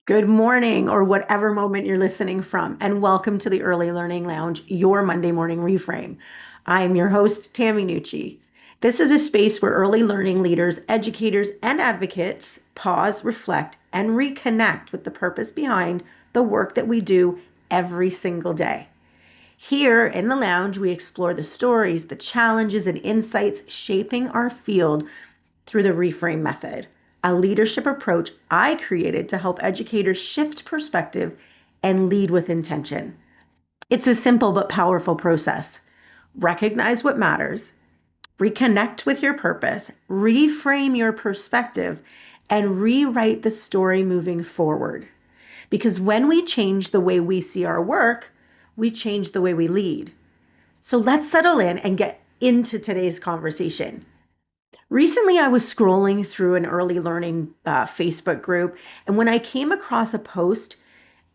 Good morning, or whatever moment you're listening from, and welcome to the Early Learning Lounge, your Monday morning reframe. I'm your host, Tammy Nucci. This is a space where early learning leaders, educators, and advocates pause, reflect, and reconnect with the purpose behind the work that we do every single day. Here in the lounge, we explore the stories, the challenges, and insights shaping our field through the reframe method, a leadership approach I created to help educators shift perspective and lead with intention. It's a simple but powerful process. Recognize what matters, reconnect with your purpose, reframe your perspective, and rewrite the story moving forward. Because when we change the way we see our work, we change the way we lead. So let's settle in and get into today's conversation. Recently, I was scrolling through an early learning Facebook group, and when I came across a post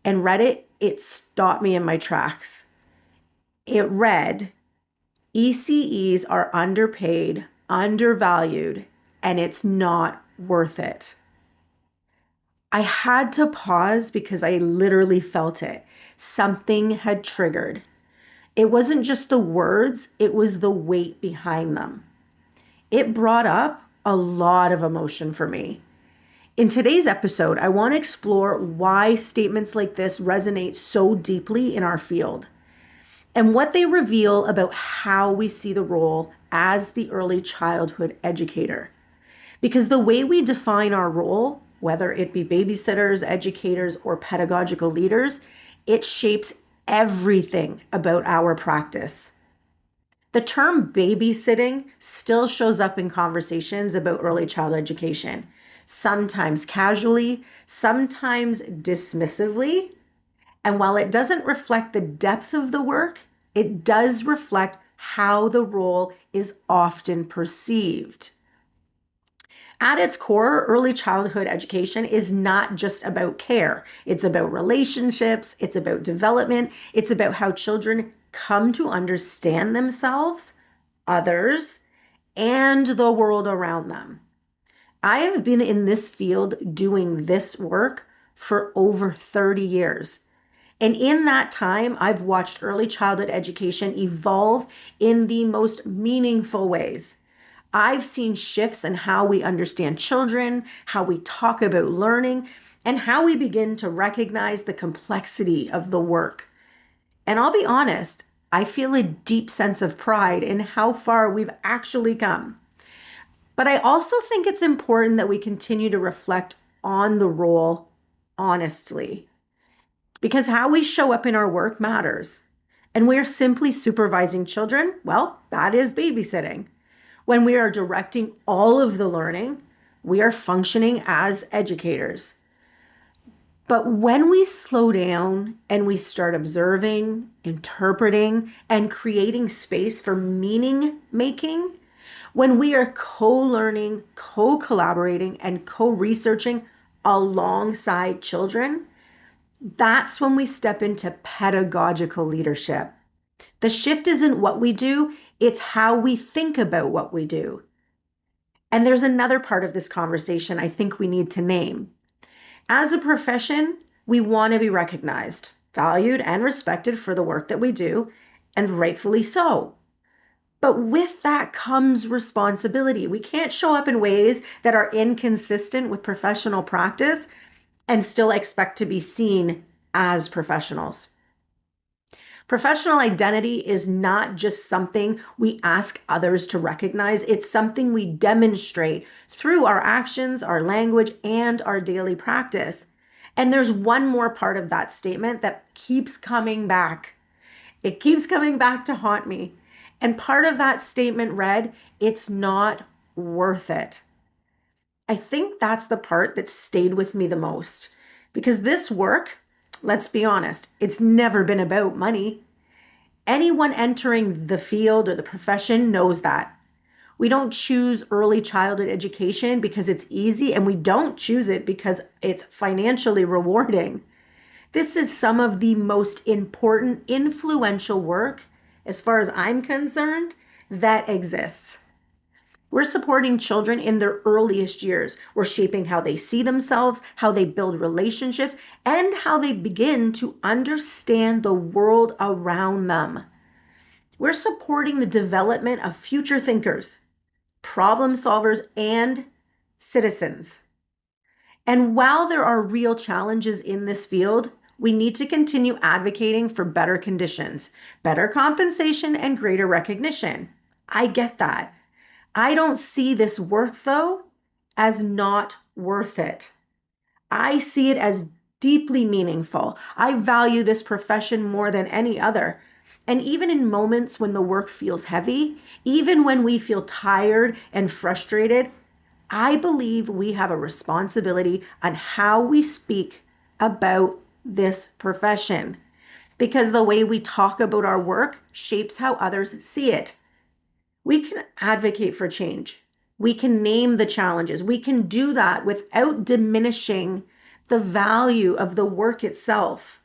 and read it, it stopped me in my tracks. It read, ECEs are underpaid, undervalued, and it's not worth it. I had to pause because I literally felt it. Something had triggered. It wasn't just the words, it was the weight behind them. It brought up a lot of emotion for me. In today's episode, I want to explore why statements like this resonate so deeply in our field and what they reveal about how we see the role as the early childhood educator. Because the way we define our role, whether it be babysitters, educators, or pedagogical leaders, it shapes everything about our practice. The term babysitting still shows up in conversations about early child education, sometimes casually, sometimes dismissively. And while it doesn't reflect the depth of the work, it does reflect how the role is often perceived. At its core, early childhood education is not just about care. It's about relationships, it's about development, it's about how children come to understand themselves, others, and the world around them. I have been in this field doing this work for over 30 years. And in that time, I've watched early childhood education evolve in the most meaningful ways. I've seen shifts in how we understand children, how we talk about learning, and how we begin to recognize the complexity of the work. And I'll be honest, I feel a deep sense of pride in how far we've actually come. But I also think it's important that we continue to reflect on the role honestly, because how we show up in our work matters. And we are simply supervising children, well, that is babysitting. When we are directing all of the learning, we are functioning as educators. But when we slow down and we start observing, interpreting, and creating space for meaning making, when we are co-learning, co-collaborating, and co-researching alongside children, that's when we step into pedagogical leadership. The shift isn't what we do, it's how we think about what we do. And there's another part of this conversation I think we need to name. As a profession, we want to be recognized, valued, and respected for the work that we do, and rightfully so. But with that comes responsibility. We can't show up in ways that are inconsistent with professional practice and still expect to be seen as professionals. Professional identity is not just something we ask others to recognize. It's something we demonstrate through our actions, our language, and our daily practice. And there's one more part of that statement that keeps coming back. It keeps coming back to haunt me. And part of that statement read, it's not worth it. I think that's the part that stayed with me the most, because this work, let's be honest, it's never been about money. Anyone entering the field or the profession knows that. We don't choose early childhood education because it's easy, and we don't choose it because it's financially rewarding. This is some of the most important, influential work, as far as I'm concerned, that exists. We're supporting children in their earliest years. We're shaping how they see themselves, how they build relationships, and how they begin to understand the world around them. We're supporting the development of future thinkers, problem solvers, and citizens. And while there are real challenges in this field, we need to continue advocating for better conditions, better compensation, and greater recognition. I get that. I don't see this work, though, as not worth it. I see it as deeply meaningful. I value this profession more than any other. And even in moments when the work feels heavy, even when we feel tired and frustrated, I believe we have a responsibility on how we speak about this profession, because the way we talk about our work shapes how others see it. We can advocate for change. We can name the challenges. We can do that without diminishing the value of the work itself.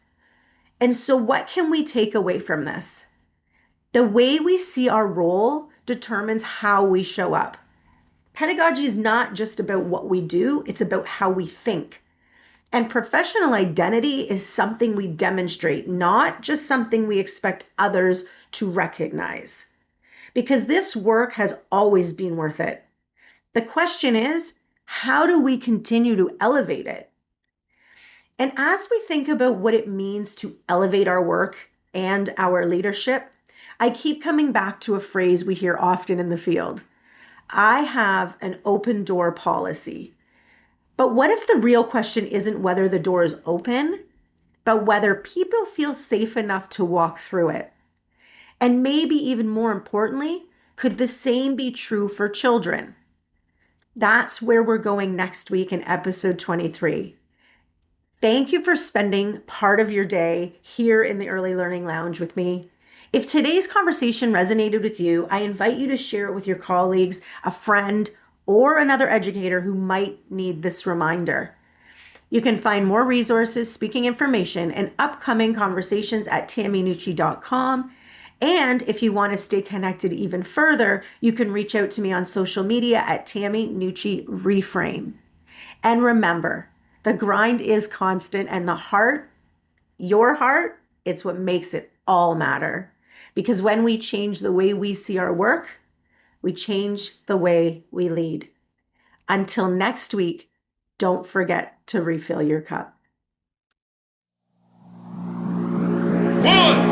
And so, what can we take away from this? The way we see our role determines how we show up. Pedagogy is not just about what we do, it's about how we think. And professional identity is something we demonstrate, not just something we expect others to recognize. Because this work has always been worth it. The question is, how do we continue to elevate it? And as we think about what it means to elevate our work and our leadership, I keep coming back to a phrase we hear often in the field. I have an open door policy. But what if the real question isn't whether the door is open, but whether people feel safe enough to walk through it? And maybe even more importantly, could the same be true for children? That's where we're going next week in episode 23. Thank you for spending part of your day here in the Early Learning Lounge with me. If today's conversation resonated with you, I invite you to share it with your colleagues, a friend, or another educator who might need this reminder. You can find more resources, speaking information, and upcoming conversations at tammynucci.com. And if you want to stay connected even further, you can reach out to me on social media at Tammy Nucci Reframe. And remember, the grind is constant, and the heart, your heart, it's what makes it all matter. Because when we change the way we see our work, we change the way we lead. Until next week, don't forget to refill your cup. 1,